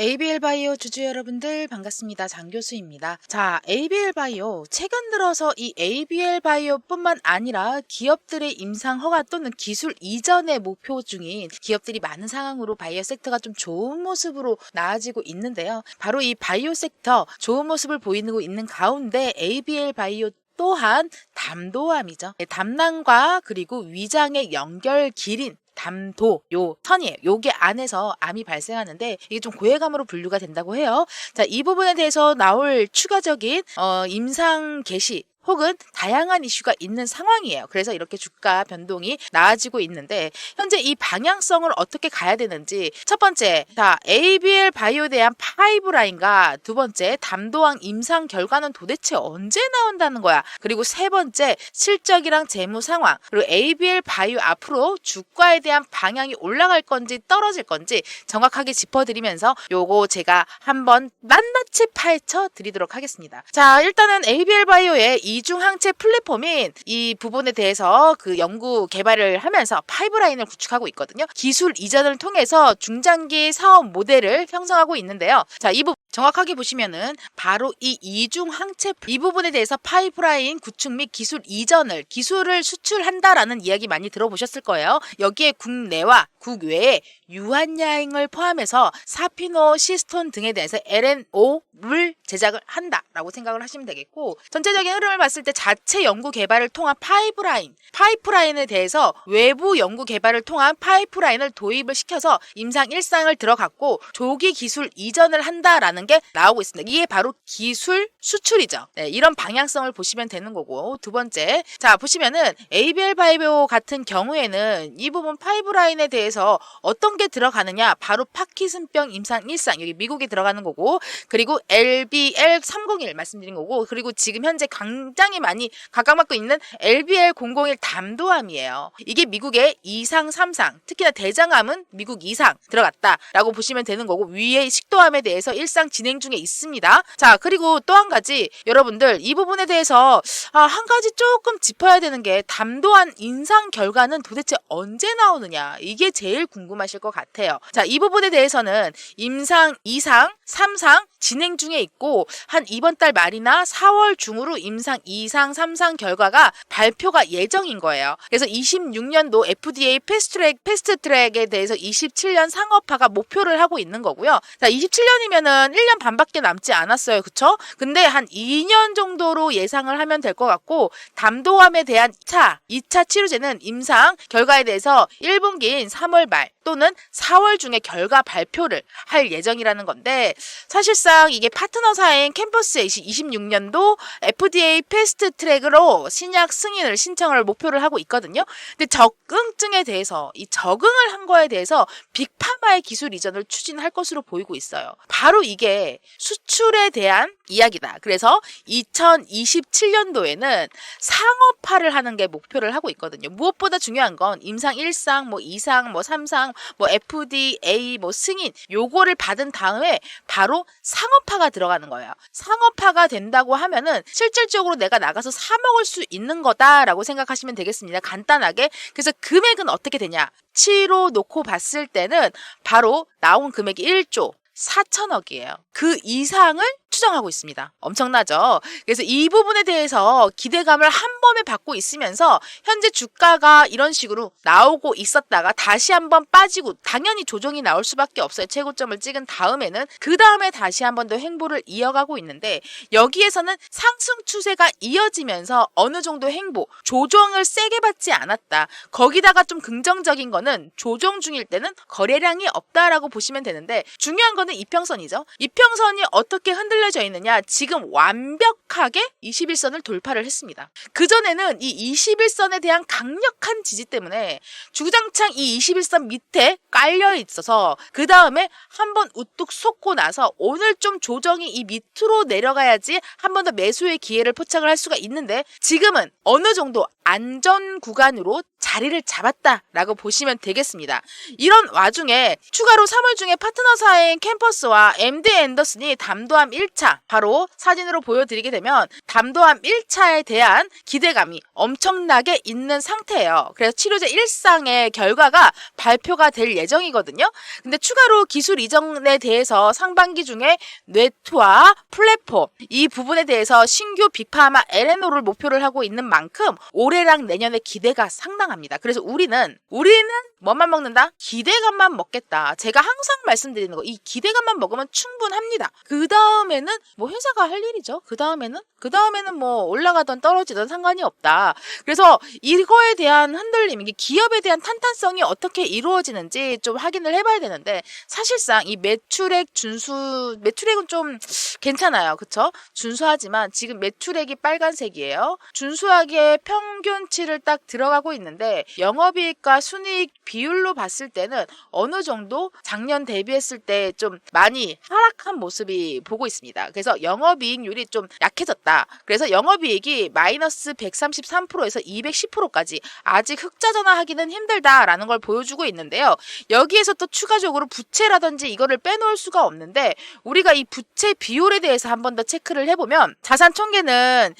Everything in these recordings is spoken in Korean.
ABL 바이오 주주 여러분들 반갑습니다. 장 교수입니다. 자, ABL 바이오 최근 들어서 이 ABL 바이오뿐만 아니라 기업들의 임상 허가 또는 기술 이전의 목표 중인 기업들이 많은 상황으로 바이오 섹터가 좀 좋은 모습으로 나아지고 있는데요. 바로 이 바이오 섹터 좋은 모습을 보이고 있는 가운데 ABL 바이오 또한 담도암이죠. 담낭과 그리고 위장의 연결 길인 담도 요 선이에요. 요게 안에서 암이 발생하는데 이게 좀 고해감으로 분류가 된다고 해요. 자, 이 부분에 대해서 나올 추가적인 임상 개시 혹은 다양한 이슈가 있는 상황이에요. 그래서 이렇게 주가 변동이 나아지고 있는데 현재 이 방향성을 어떻게 가야 되는지 첫 번째, 자, ABL 바이오에 대한 파이브라인과 두 번째, 담도암 임상 결과는 도대체 언제 나온다는 거야. 그리고 세 번째, 실적이랑 재무 상황, 그리고 ABL 바이오 앞으로 주가에 대한 방향이 올라갈 건지 떨어질 건지 정확하게 짚어드리면서 요거 제가 한번 낱낱이 파헤쳐 드리도록 하겠습니다. 자, 일단은 ABL 바이오의 이중 항체 플랫폼인 이 부분에 대해서 그 연구 개발을 하면서 파이브라인을 구축하고 있거든요. 기술 이전을 통해서 중장기 사업 모델을 형성하고 있는데요. 자, 이 부분 정확하게 보시면은 바로 이 이중 항체 이 부분에 대해서 파이프라인 구축 및 기술을 수출한다라는 이야기 많이 들어보셨을 거예요. 여기에 국내와 국외에 유한양을 포함해서 사피노시스톤 등에 대해서 LNO를 제작을 한다라고 생각을 하시면 되겠고, 전체적인 흐름을 봤을 때 자체 연구 개발을 통한 파이프라인에 대해서 외부 연구 개발을 통한 파이프라인을 도입을 시켜서 임상 일상을 들어갔고 조기 기술 이전을 한다라는 게 나오고 있습니다. 이게 바로 기술 수출이죠. 네, 이런 방향성을 보시면 되는 거고, 두 번째, 자 보시면은 ABL 바이오 같은 경우에는 이 부분 파이프라인에 대해서 어떤 게 들어가느냐, 바로 파킨슨병 임상 일상, 여기 미국에 들어가는 거고, 그리고 LBL301 말씀드린 거고, 그리고 지금 현재 굉장히 많이 각광받고 있는 LBL001 담도암이에요. 이게 미국의 2상, 3상, 특히나 대장암은 미국 2상 들어갔다라고 보시면 되는 거고, 위에 식도암에 대해서 1상 진행 중에 있습니다. 자, 그리고 또 한 가지, 여러분들 이 부분에 대해서 한 가지 조금 짚어야 되는 게, 담도암 임상 결과는 도대체 언제 나오느냐, 이게 제일 궁금하실 것 같아요. 자, 이 부분에 대해서는 임상 2상, 3상 진행 중에 있고, 한 이번 달 말이나 4월 중으로 임상 2상, 3상 결과가 발표가 예정인 거예요. 그래서 26년도 FDA 패스트트랙에 대해서 27년 상업화가 목표를 하고 있는 거고요. 자, 27년이면은 1년 반밖에 남지 않았어요. 그쵸? 근데 한 2년 정도로 예상을 하면 될 것 같고, 담도암에 대한 2차 치료제는 임상 결과에 대해서 1분기인 3월 말 또는 4월 중에 결과 발표를 할 예정이라는 건데, 사실상 이게 파트너사인 캠퍼스에 26년도 FDA 패스트 트랙으로 신약 승인을 신청을 목표를 하고 있거든요. 근데 적응증에 대해서, 이 적응을 한 거에 대해서 빅파마의 기술 이전을 추진할 것으로 보이고 있어요. 바로 이게 수출에 대한 이야기다. 그래서 2027년도에는 상업화를 하는 게 목표를 하고 있거든요. 무엇보다 중요한 건 임상 1상, 뭐 2상, 뭐 3상, 뭐 FDA 뭐 승인, 요거를 받은 다음에 바로 상업화가 들어가는 거예요. 상업화가 된다고 하면은 실질적으로 내가 나가서 사 먹을 수 있는 거다라고 생각하시면 되겠습니다. 간단하게. 그래서 금액은 어떻게 되냐? 치로 놓고 봤을 때는 바로 나온 금액이 1조 4천억이에요. 그 이상을 추정하고 있습니다. 엄청나죠? 그래서 이 부분에 대해서 기대감을 한 번에 받고 있으면서 현재 주가가 이런 식으로 나오고 있었다가 다시 한번 빠지고, 당연히 조정이 나올 수밖에 없어요. 최고점을 찍은 다음에는 그 다음에 다시 한 번 더 횡보를 이어가고 있는데, 여기에서는 상승 추세가 이어지면서 어느 정도 횡보, 조정을 세게 받지 않았다. 거기다가 좀 긍정적인 거는 조정 중일 때는 거래량이 없다라고 보시면 되는데, 중요한 거는 이평선이죠. 이평선이 어떻게 흔들려져 있느냐, 지금 완벽하게 21선을 돌파를 했습니다. 그전에는 이 21선에 대한 강력한 지지 때문에 주구장창 이 21선 밑에 깔려 있어서 그 다음에 한번 우뚝 솟고 나서 오늘 좀 조정이 이 밑으로 내려가야지 한 번 더 매수의 기회를 포착을 할 수가 있는데, 지금은 어느 정도 안전 구간으로 자리를 잡았다라고 보시면 되겠습니다. 이런 와중에 추가로 3월 중에 파트너사인 캠퍼스와 MD 앤더슨이 담도함 1차, 바로 사진으로 보여드리게 되면 담도함 1차에 대한 기대감이 엄청나게 있는 상태예요. 그래서 치료제 1상의 결과가 발표가 될 예정이거든요. 근데 추가로 기술 이전에 대해서 상반기 중에 뇌투와 플랫폼 이 부분에 대해서 신규 빅파마 LNO를 목표를 하고 있는 만큼 올해랑 내년에 기대가 상당합니다. 그래서 우리는 뭐만 먹는다? 기대감만 먹겠다. 제가 항상 말씀드리는 거, 이 기대감만 먹으면 충분합니다. 그 다음에는 뭐 회사가 할 일이죠. 그 다음에는 뭐 올라가던 떨어지던 상관이 없다. 그래서 이거에 대한 흔들림, 이게 기업에 대한 탄탄성이 어떻게 이루어지는지 좀 확인을 해봐야 되는데, 사실상 이 매출액은 좀 괜찮아요. 그쵸? 준수하지만 지금 매출액이 빨간색이에요. 준수하게 평균치를 딱 들어가고 있는데, 영업이익과 순이익 비율로 봤을 때는 어느 정도 작년 대비했을 때 좀 많이 하락한 모습이 보고 있습니다. 그래서 영업이익률이 좀 약해졌다. 그래서 영업이익이 마이너스 133%에서 210%까지 아직 흑자 전환하기는 힘들다라는 걸 보여주고 있는데요. 여기에서 또 추가적으로 부채라든지 이거를 빼놓을 수가 없는데, 우리가 이 부채 비율에 대해서 한 번 더 체크를 해보면 자산 총계는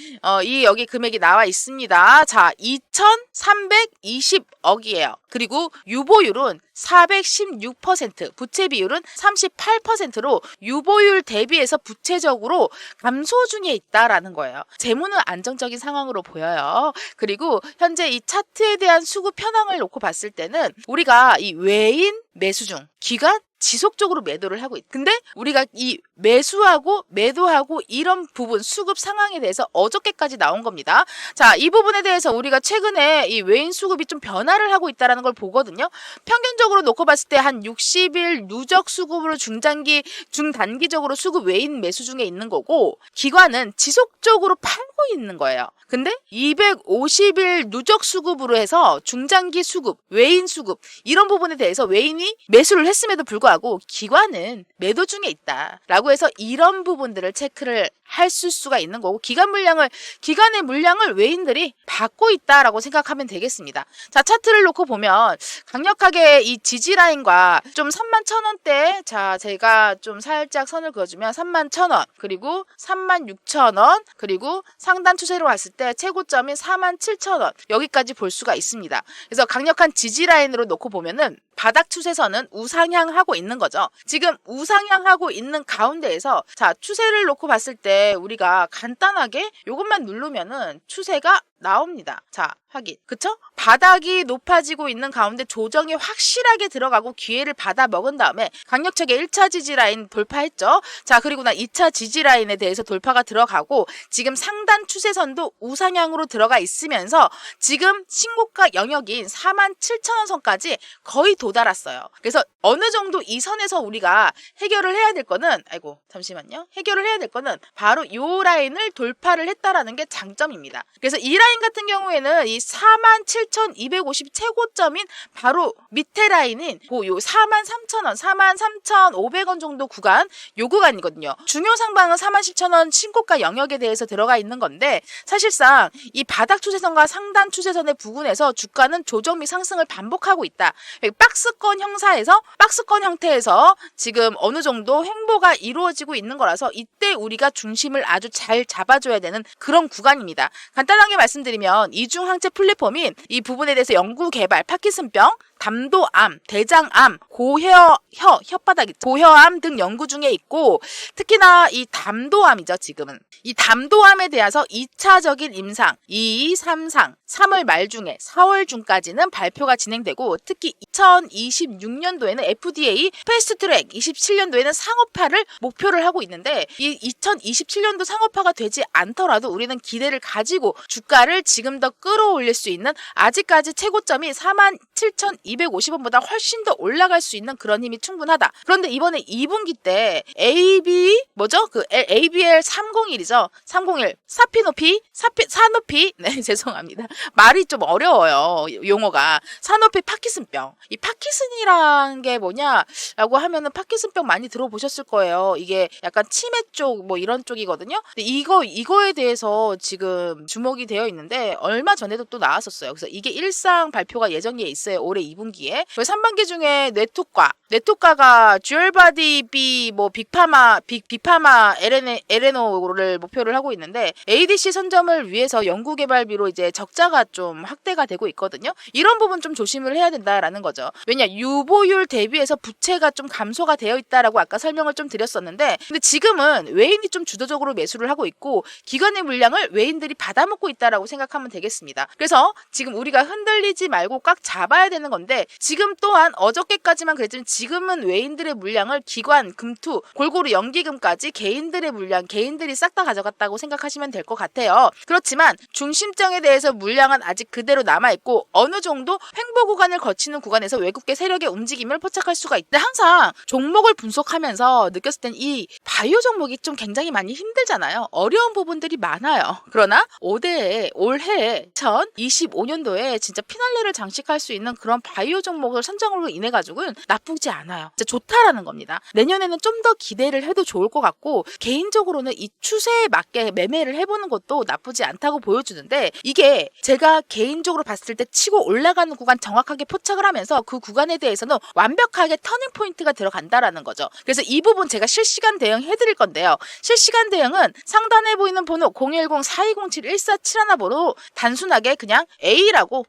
여기 금액이 나와 있습니다. 자, 2,320억이에요. 그리고 유보율은 416%, 부채 비율은 38%로 유보율 대비해서 부채적으로 감소 중에 있다라는 거예요. 재무는 안정적인 상황으로 보여요. 그리고 현재 이 차트에 대한 수급 현황을 놓고 봤을 때는 우리가 이 외인 매수 중 기관 지속적으로 매도를 하고 근데 우리가 이 매수하고 매도하고 이런 부분 수급 상황에 대해서 어저께까지 나온 겁니다. 자, 이 부분에 대해서 우리가 최근에 이 외인 수급이 좀 변화를 하고 있다는 걸 보거든요. 평균적으로 놓고 봤을 때 한 60일 누적 수급으로 중단기적으로 수급 외인 매수 중에 있는 거고, 기관은 지속적으로 팔고 있는 거예요. 근데 250일 누적 수급으로 해서 중장기 수급, 외인 수급 이런 부분에 대해서 외인이 매수를 했음에도 불구하고 기관은 매도 중에 있다라고 해서 이런 부분들을 체크를 할 수가 있는 거고, 기관의 물량을 외인들이 받고 있다라고 생각하면 되겠습니다. 자, 차트를 놓고 보면 강력하게 이 지지 라인과 좀 31,000원대, 자, 제가 좀 살짝 선을 그어주면 31,000원, 그리고 36,000원, 그리고 상단 추세로 왔을 때 최고점인 47,000원 여기까지 볼 수가 있습니다. 그래서 강력한 지지 라인으로 놓고 보면은 바닥 추세선은 우상향하고 있는 거죠. 지금 우상향하고 있는 가운데에서, 자, 추세를 놓고 봤을 때 우리가 간단하게 이것만 누르면은 추세가 나옵니다. 자, 확인. 그쵸? 바닥이 높아지고 있는 가운데 조정이 확실하게 들어가고 기회를 받아 먹은 다음에 강력하게 1차 지지라인 돌파했죠. 자, 그리고 나 2차 지지라인에 대해서 돌파가 들어가고 지금 상단 추세선도 우상향으로 들어가 있으면서 지금 신고가 영역인 47,000원 선까지 거의 도달했어요. 그래서 어느 정도 이 선에서 우리가 해결을 해야 될 거는, 해결을 해야 될 거는 바로 이 라인을 돌파를 했다라는 게 장점입니다. 그래서 이 라인 같은 경우에는 이 47,250 최고점인 바로 밑에 라인인 요 43,000원, 43,500원 정도 구간, 요 구간이거든요. 중요 상방은 41,000원 신고가 영역에 대해서 들어가 있는 건데, 사실상 이 바닥 추세선과 상단 추세선의 부근에서 주가는 조정 및 상승을 반복하고 있다. 박스권 형태에서 지금 어느 정도 횡보가 이루어지고 있는 거라서 이때 우리가 중심을 아주 잘 잡아줘야 되는 그런 구간입니다. 간단하게 말씀드리면 이중항체 플랫폼인 이 부분에 대해서 연구개발, 파킨슨병, 담도암, 대장암, 고혈암 등 연구 중에 있고, 특히나 이 담도암이죠. 지금은 이 담도암에 대해서 2차적인 임상 2, 3상 3월 말 중에 4월 중까지는 발표가 진행되고, 특히 2026년도에는 FDA 패스트트랙, 27년도에는 상업화를 목표를 하고 있는데, 이 2027년도 상업화가 되지 않더라도 우리는 기대를 가지고 주가를 지금 더 끌어올릴 수 있는, 아직까지 최고점이 47,200 250원보다 훨씬 더 올라갈 수 있는 그런 힘이 충분하다. 그런데 이번에 2분기 때 AB 뭐죠? 그 ABL 301이죠. 301 사노피 네 죄송합니다. 말이 좀 어려워요. 용어가 사노피 파키슨병. 이 파키슨이란 게 뭐냐라고 하면은 파키슨병 많이 들어보셨을 거예요. 이게 약간 치매 쪽 뭐 이런 쪽이거든요. 근데 이거에 대해서 지금 주목이 되어 있는데 얼마 전에도 또 나왔었어요. 그래서 이게 일상 발표가 예정에 있어요. 올해 2분기에. 3반기 중에 뇌토가가 듀얼바디 B 뭐 빅파마 LNO를 목표를 하고 있는데 ADC 선점을 위해서 연구개발비로 이제 적자가 좀 확대가 되고 있거든요. 이런 부분 좀 조심을 해야 된다라는 거죠. 왜냐 유보율 대비해서 부채가 좀 감소가 되어 있다라고 아까 설명을 좀 드렸었는데 근데 지금은 외인이 좀 주도적으로 매수를 하고 있고 기관의 물량을 외인들이 받아먹고 있다라고 생각하면 되겠습니다. 그래서 지금 우리가 흔들리지 말고 꽉 잡아야 되는 건데 지금 또한 어저께까지만 그랬지만 지금은 외인들의 물량을 기관, 금투, 골고루 연기금까지 개인들의 물량, 개인들이 싹 다 가져갔다고 생각하시면 될 것 같아요. 그렇지만 중심장에 대해서 물량은 아직 그대로 남아있고 어느 정도 횡보 구간을 거치는 구간에서 외국계 세력의 움직임을 포착할 수가 있다. 항상 종목을 분석하면서 느꼈을 땐 이 바이오 종목이 좀 굉장히 많이 힘들잖아요. 어려운 부분들이 많아요. 그러나 올해 2025년도에 진짜 피날레를 장식할 수 있는 그런 바이오 종목을 선정으로 인해 가지고는 나쁘지 않아요. 진짜 좋다라는 겁니다. 내년에는 좀 더 기대를 해도 좋을 것 같고 개인적으로는 이 추세에 맞게 매매를 해보는 것도 나쁘지 않다고 보여주는데 이게 제가 개인적으로 봤을 때 치고 올라가는 구간 정확하게 포착을 하면서 그 구간에 대해서는 완벽하게 터닝 포인트가 들어간다라는 거죠. 그래서 이 부분 제가 실시간 대응 해드릴 건데요. 실시간 대응은 상단에 보이는 번호 010-4207-1471 번호 단순하게 그냥 A라고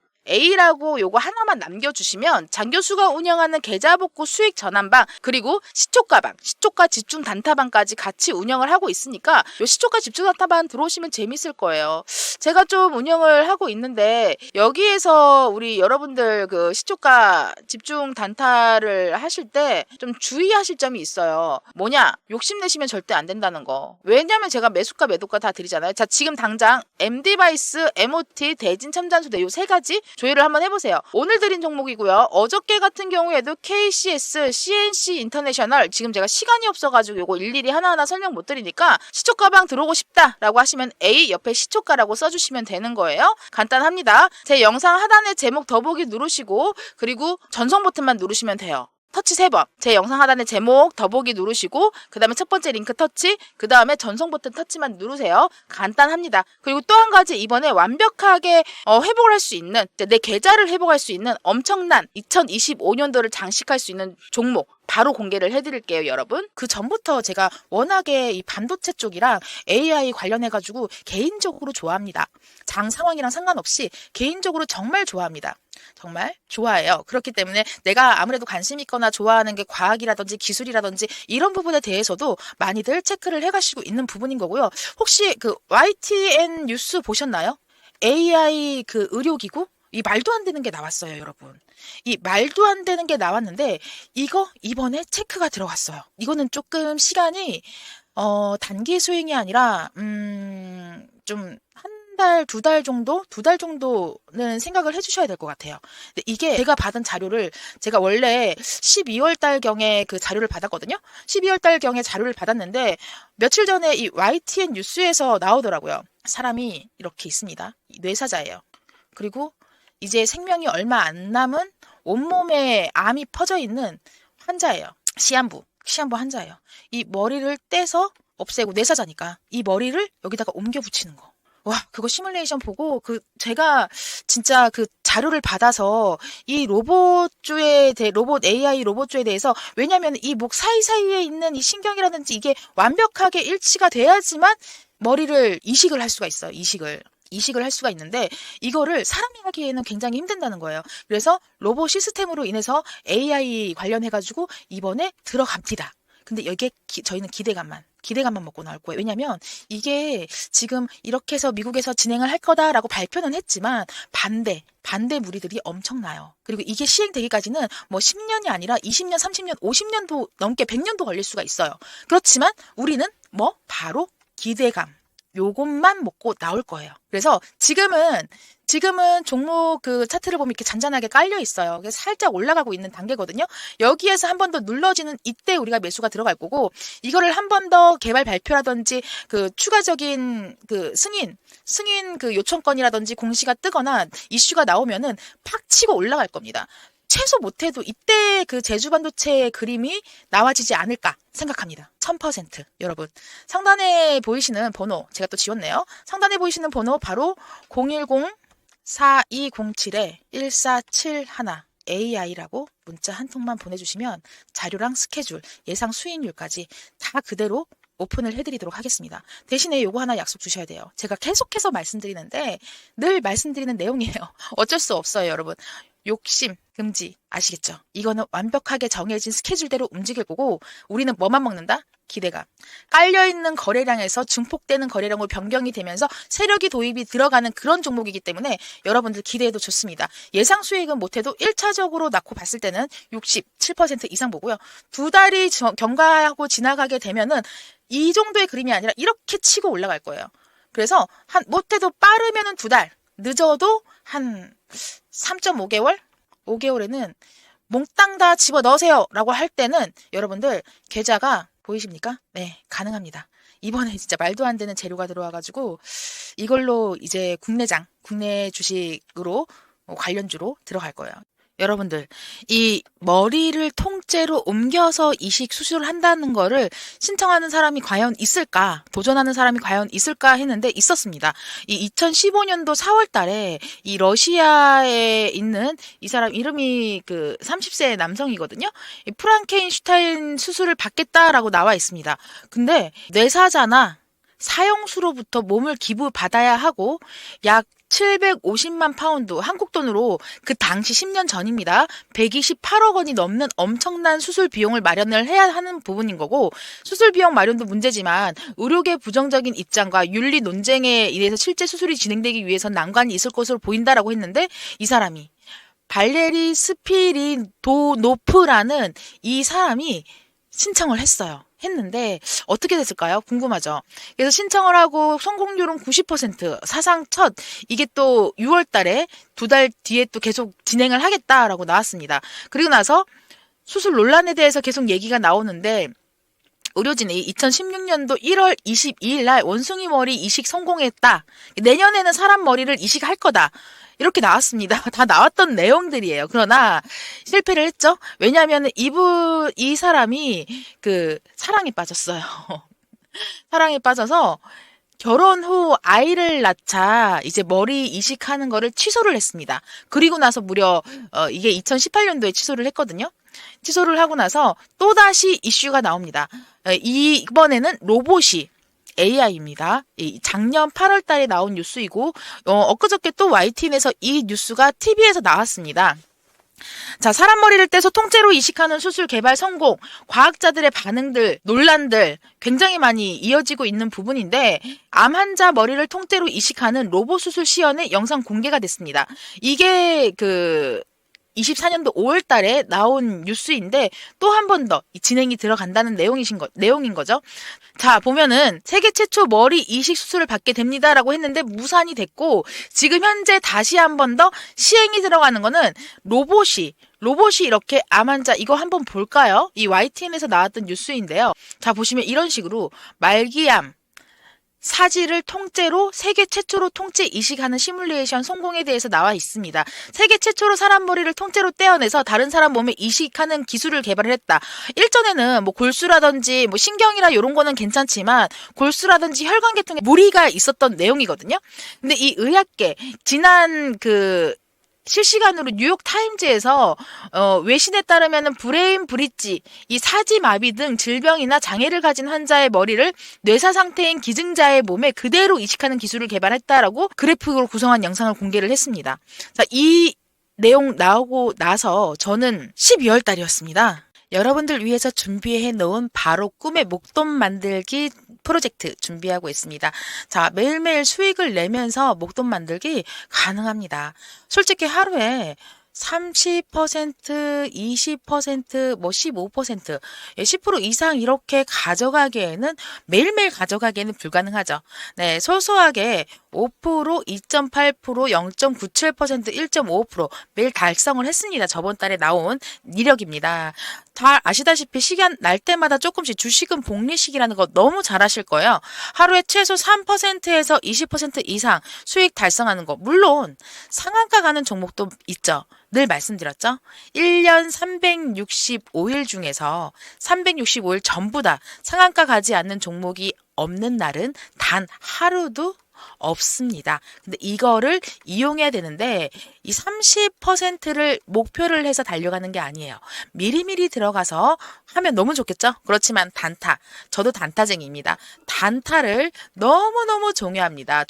요거 하나만 남겨주시면 장 교수가 운영하는 계좌복구 수익 전환방 그리고 시초가방, 시초가 집중 단타방까지 같이 운영을 하고 있으니까 요 시초가 집중 단타방 들어오시면 재밌을 거예요. 제가 좀 운영을 하고 있는데 여기에서 우리 여러분들 그 시초가 집중 단타를 하실 때 좀 주의하실 점이 있어요. 뭐냐? 욕심내시면 절대 안 된다는 거. 왜냐면 제가 매수가 매도가 다 드리잖아요. 자, 지금 당장 MD바이스, MOT, 대진 첨단소대 요 세 가지 조회를 한번 해보세요. 오늘 드린 종목이고요. 어저께 같은 경우에도 KCS, CNC 인터내셔널 지금 제가 시간이 없어가지고 요거 일일이 하나하나 설명 못 드리니까 시초가방 들어오고 싶다라고 하시면 A 옆에 시초가라고 써주시면 되는 거예요. 간단합니다. 제 영상 하단에 제목 더보기 누르시고 그리고 전송 버튼만 누르시면 돼요. 터치 3번. 제 영상 하단에 제목 더보기 누르시고 그 다음에 첫 번째 링크 터치 그 다음에 전송 버튼 터치만 누르세요. 간단합니다. 그리고 또 한 가지 이번에 완벽하게 회복을 할 수 있는 내 계좌를 회복할 수 있는 엄청난 2025년도를 장식할 수 있는 종목 바로 공개를 해드릴게요, 여러분. 그 전부터 제가 워낙에 이 반도체 쪽이랑 AI 관련해가지고 개인적으로 좋아합니다. 장 상황이랑 상관없이 개인적으로 정말 좋아합니다. 정말 좋아해요. 그렇기 때문에 내가 아무래도 관심 있거나 좋아하는 게 과학이라든지 기술이라든지 이런 부분에 대해서도 많이들 체크를 해가시고 있는 부분인 거고요. 혹시 그 YTN 뉴스 보셨나요? AI 그 의료기구? 이 말도 안 되는 게 나왔어요, 여러분. 이 말도 안 되는 게 나왔는데 이거 이번에 체크가 들어갔어요. 이거는 조금 시간이 단기 수행이 아니라 좀 한 달, 두 달 정도는 생각을 해주셔야 될 것 같아요. 근데 이게 제가 받은 자료를 제가 원래 12월 달경에 그 자료를 받았거든요. 12월 달경에 자료를 받았는데 며칠 전에 이 YTN 뉴스에서 나오더라고요. 사람이 이렇게 있습니다. 뇌사자예요. 그리고 이제 생명이 얼마 안 남은 온몸에 암이 퍼져 있는 환자예요. 시한부 환자예요. 이 머리를 떼서 없애고 뇌사자니까 이 머리를 여기다가 옮겨 붙이는 거. 와, 그거 시뮬레이션 보고 제가 진짜 그 자료를 받아서 이 로봇 AI 로봇주에 대해서 왜냐면 이 목 사이사이에 있는 이 신경이라든지 이게 완벽하게 일치가 돼야지만 머리를 이식을 할 수가 있어요. 이식을 할 수가 있는데 이거를 사람이 하기에는 굉장히 힘든다는 거예요. 그래서 로봇 시스템으로 인해서 AI 관련해가지고 이번에 들어갑니다. 근데 여기에 저희는 기대감만 먹고 나올 거예요. 왜냐면 이게 지금 이렇게 해서 미국에서 진행을 할 거다라고 발표는 했지만 반대 무리들이 엄청나요. 그리고 이게 시행되기까지는 뭐 10년이 아니라 20년, 30년, 50년도 넘게 100년도 걸릴 수가 있어요. 그렇지만 우리는 바로 기대감 요것만 먹고 나올 거예요. 그래서 지금은 지금은 종목 그 차트를 보면 이렇게 잔잔하게 깔려 있어요. 그래서 살짝 올라가고 있는 단계거든요. 여기에서 한 번 더 눌러지는 이때 우리가 매수가 들어갈 거고, 이거를 한 번 더 개발 발표라든지 그 추가적인 그 승인 그 요청건이라든지 공시가 뜨거나 이슈가 나오면은 팍 치고 올라갈 겁니다. 최소 못해도 이때 그 제주반도체의 그림이 나와지지 않을까 생각합니다. 1000% 여러분. 상단에 보이시는 번호 제가 또 지웠네요. 상단에 보이시는 번호 바로 010-4207-1471 AI라고 문자 한 통만 보내주시면 자료랑 스케줄, 예상 수익률까지 다 그대로 오픈을 해드리도록 하겠습니다. 대신에 요거 하나 약속 주셔야 돼요. 제가 계속해서 말씀드리는데 늘 말씀드리는 내용이에요. 어쩔 수 없어요, 여러분. 욕심 금지 아시겠죠? 이거는 완벽하게 정해진 스케줄대로 움직일 거고, 우리는 뭐만 먹는다? 기대감. 깔려있는 거래량에서 증폭되는 거래량으로 변경이 되면서 세력이 도입이 들어가는 그런 종목이기 때문에 여러분들 기대해도 좋습니다. 예상 수익은 못해도 1차적으로 낳고 봤을 때는 67% 이상 보고요. 두 달이 경과하고 지나가게 되면은 이 정도의 그림이 아니라 이렇게 치고 올라갈 거예요. 그래서 못해도 빠르면은 두 달, 늦어도 한 3.5개월? 5개월에는 몽땅 다 집어넣으세요 라고 할 때는 여러분들 계좌가 보이십니까? 네, 가능합니다. 이번에 진짜 말도 안 되는 재료가 들어와가지고 이걸로 이제 국내 주식으로 관련주로 들어갈 거예요. 여러분들, 이 머리를 통째로 옮겨서 이식 수술을 한다는 거를 신청하는 사람이 과연 있을까? 도전하는 사람이 과연 있을까 했는데 있었습니다. 이 2015년도 4월 달에 이 러시아에 있는 이 사람 이름이 그 30세 남성이거든요. 이 프랑켄슈타인 수술을 받겠다라고 나와 있습니다. 근데 뇌사자나 사형수로부터 몸을 기부받아야 하고 약 750만 파운드, 한국 돈으로 그 당시 10년 전입니다. 128억 원이 넘는 엄청난 수술 비용을 마련을 해야 하는 부분인 거고, 수술 비용 마련도 문제지만 의료계 부정적인 입장과 윤리 논쟁에 의해서 실제 수술이 진행되기 위해서 난관이 있을 것으로 보인다라고 했는데, 이 사람이 발레리 스피리도노프라는 이 사람이 신청을 했는데 어떻게 됐을까요? 궁금하죠. 그래서 신청을 하고 성공률은 90%, 사상 첫. 이게 또 6월 달에 두 달 뒤에 또 계속 진행을 하겠다라고 나왔습니다. 그리고 나서 수술 논란에 대해서 계속 얘기가 나오는데, 의료진이 2016년도 1월 22일 날 원숭이 머리 이식 성공했다. 내년에는 사람 머리를 이식할 거다. 이렇게 나왔습니다. 다 나왔던 내용들이에요. 그러나 실패를 했죠. 왜냐하면 이 사람이 그 사랑에 빠졌어요. 사랑에 빠져서 결혼 후 아이를 낳자 이제 머리 이식하는 거를 취소를 했습니다. 그리고 나서 무려 이게 2018년도에 취소를 했거든요. 취소를 하고 나서 또다시 이슈가 나옵니다. 이번에는 로봇이 AI입니다. 작년 8월 달에 나온 뉴스이고, 엊그저께 또 YTN에서 이 뉴스가 TV에서 나왔습니다. 자, 사람 머리를 떼서 통째로 이식하는 수술 개발 성공, 과학자들의 반응들, 논란들 굉장히 많이 이어지고 있는 부분인데, 암 환자 머리를 통째로 이식하는 로봇 수술 시연의 영상 공개가 됐습니다. 이게 24년도 5월 달에 나온 뉴스인데 또 한 번 더 진행이 들어간다는 내용인 거죠. 자, 보면은 세계 최초 머리 이식 수술을 받게 됩니다라고 했는데 무산이 됐고, 지금 현재 다시 한 번 더 시행이 들어가는 거는 로봇이 이렇게 암 환자, 이거 한번 볼까요? 이 YTN에서 나왔던 뉴스인데요. 자, 보시면 이런 식으로 말기암 사지를 통째로 세계 최초로 통째 이식하는 시뮬레이션 성공에 대해서 나와 있습니다. 세계 최초로 사람 머리를 통째로 떼어내서 다른 사람 몸에 이식하는 기술을 개발을 했다. 일전에는 뭐 골수라든지 뭐 신경이라 이런 거는 괜찮지만 골수라든지 혈관계통에 무리가 있었던 내용이거든요. 근데 이 의학계 지난 실시간으로 뉴욕 타임즈에서 외신에 따르면은 브레인 브릿지, 이 사지마비 등 질병이나 장애를 가진 환자의 머리를 뇌사 상태인 기증자의 몸에 그대로 이식하는 기술을 개발했다라고 그래픽으로 구성한 영상을 공개를 했습니다. 자, 이 내용 나오고 나서 저는 12월 달이었습니다. 여러분들 위해서 준비해 놓은 바로 꿈의 목돈 만들기 프로젝트 준비하고 있습니다. 자, 매일매일 수익을 내면서 목돈 만들기 가능합니다. 솔직히 하루에 30%, 20%, 뭐 15%, 10% 이상 이렇게 가져가기에는 매일매일 가져가기에는 불가능하죠. 네, 소소하게 5%, 2.8%, 0.97%, 1.5% 매일 달성을 했습니다. 저번 달에 나온 이력입니다. 다 아시다시피 시간 날 때마다 조금씩 주식은 복리식이라는 거 너무 잘 아실 거예요. 하루에 최소 3%에서 20% 이상 수익 달성하는 거. 물론 상한가 가는 종목도 있죠. 늘 말씀드렸죠? 1년 365일 중에서 365일 전부 다 상한가 가지 않는 종목이 없는 날은 단 하루도 없습니다. 근데 이거를 이용해야 되는데 이 30%를 목표를 해서 달려가는 게 아니에요. 미리미리 들어가서 하면 너무 좋겠죠? 그렇지만 단타. 저도 단타쟁이입니다. 단타를 너무너무 좋아합니다.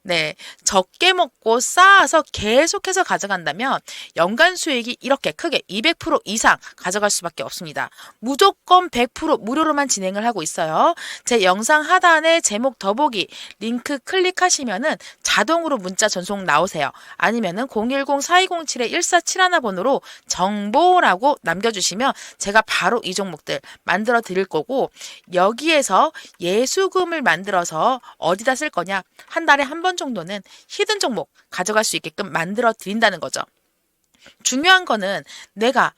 네. 적게 먹고 쌓아서 계속해서 가져간다면 연간 수익이 이렇게 크게 200% 이상 가져갈 수밖에 없습니다. 무조건 100% 무료로만 진행을 하고 있어요. 제 영상 하단에 제목 더보기 링크 클릭하시면은 자동으로 문자 전송 나오세요. 아니면은 010-4207-1471 번호로 정보라고 남겨주시면 제가 바로 이 종목들 만들어 드릴 거고, 여기에서 예수금을 만들어서 어디다 쓸 거냐? 한 달에 한 번 정도는 히든 종목 가져갈 수 있게끔 만들어 드린다는 거죠. 중요한 거는 내가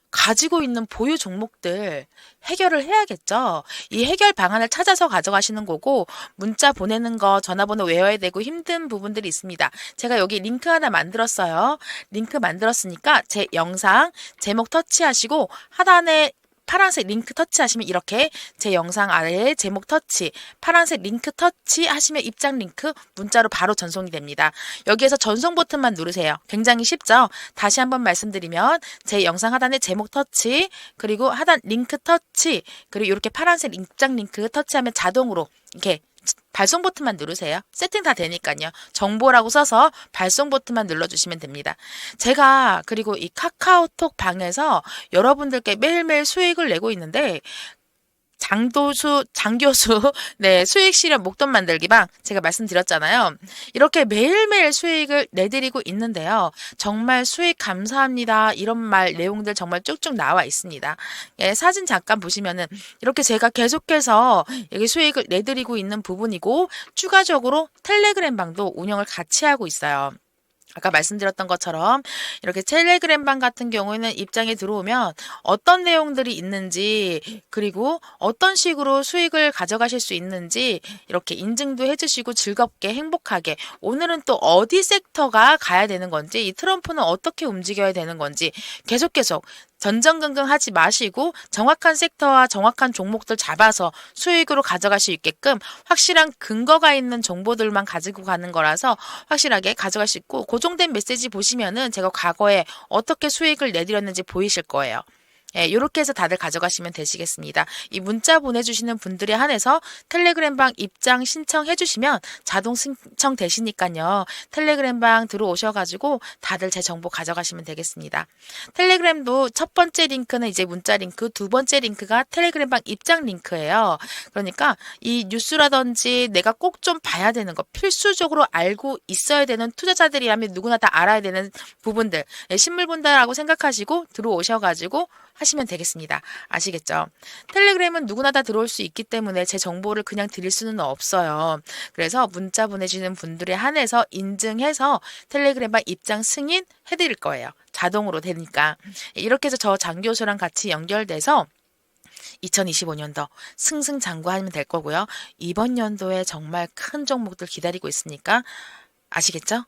가지고 있는 보유 종목들 해결을 해야겠죠. 이 해결 방안을 찾아서 가져가시는 거고, 문자 보내는 거, 전화번호 외워야 되고 힘든 부분들이 있습니다. 제가 여기 링크 하나 만들었어요. 링크 만들었으니까 제 영상 제목 터치하시고 하단에 파란색 링크 터치하시면 이렇게 제 영상 아래에 제목 터치, 파란색 링크 터치 하시면 입장 링크 문자로 바로 전송이 됩니다. 여기에서 전송 버튼만 누르세요. 굉장히 쉽죠? 다시 한번 말씀드리면 제 영상 하단에 제목 터치, 그리고 하단 링크 터치, 그리고 이렇게 파란색 입장 링크 터치하면 자동으로 이렇게 발송 버튼만 누르세요. 세팅 다 되니까요. 정보라고 써서 발송 버튼만 눌러주시면 됩니다. 제가 그리고 이 카카오톡 방에서 여러분들께 매일매일 수익을 내고 있는데, 장교수, 네, 수익 실현 목돈 만들기 방 제가 말씀드렸잖아요. 이렇게 매일매일 수익을 내드리고 있는데요. 정말 수익 감사합니다. 이런 말 내용들 정말 쭉쭉 나와 있습니다. 예, 사진 잠깐 보시면은 이렇게 제가 계속해서 여기 수익을 내드리고 있는 부분이고, 추가적으로 텔레그램 방도 운영을 같이 하고 있어요. 아까 말씀드렸던 것처럼 이렇게 텔레그램방 같은 경우에는 입장에 들어오면 어떤 내용들이 있는지, 그리고 어떤 식으로 수익을 가져가실 수 있는지 이렇게 인증도 해주시고 즐겁게 행복하게, 오늘은 또 어디 섹터가 가야 되는 건지, 이 트럼프는 어떻게 움직여야 되는 건지 계속 전전긍긍 하지 마시고 정확한 섹터와 정확한 종목들 잡아서 수익으로 가져갈 수 있게끔 확실한 근거가 있는 정보들만 가지고 가는 거라서 확실하게 가져갈 수 있고, 고정된 메시지 보시면은 제가 과거에 어떻게 수익을 내드렸는지 보이실 거예요. 예, 이렇게 해서 다들 가져가시면 되시겠습니다. 이 문자 보내주시는 분들에 한해서 텔레그램방 입장 신청해 주시면 자동 신청 되시니까요. 텔레그램방 들어오셔가지고 다들 제 정보 가져가시면 되겠습니다. 텔레그램도 첫 번째 링크는 이제 문자 링크, 두 번째 링크가 텔레그램방 입장 링크예요. 그러니까 이 뉴스라든지 내가 꼭 좀 봐야 되는 거, 필수적으로 알고 있어야 되는 투자자들이라면 누구나 다 알아야 되는 부분들, 예, 신물 본다라고 생각하시고 들어오셔가지고 하시면 되겠습니다. 아시겠죠? 텔레그램은 누구나 다 들어올 수 있기 때문에 제 정보를 그냥 드릴 수는 없어요. 그래서 문자 보내주시는 분들에 한해서 인증해서 텔레그램방 입장 승인 해드릴 거예요. 자동으로 되니까. 이렇게 해서 저 장교수랑 같이 연결돼서 2025년도 승승장구하면 될 거고요. 이번 연도에 정말 큰 종목들 기다리고 있으니까 아시겠죠?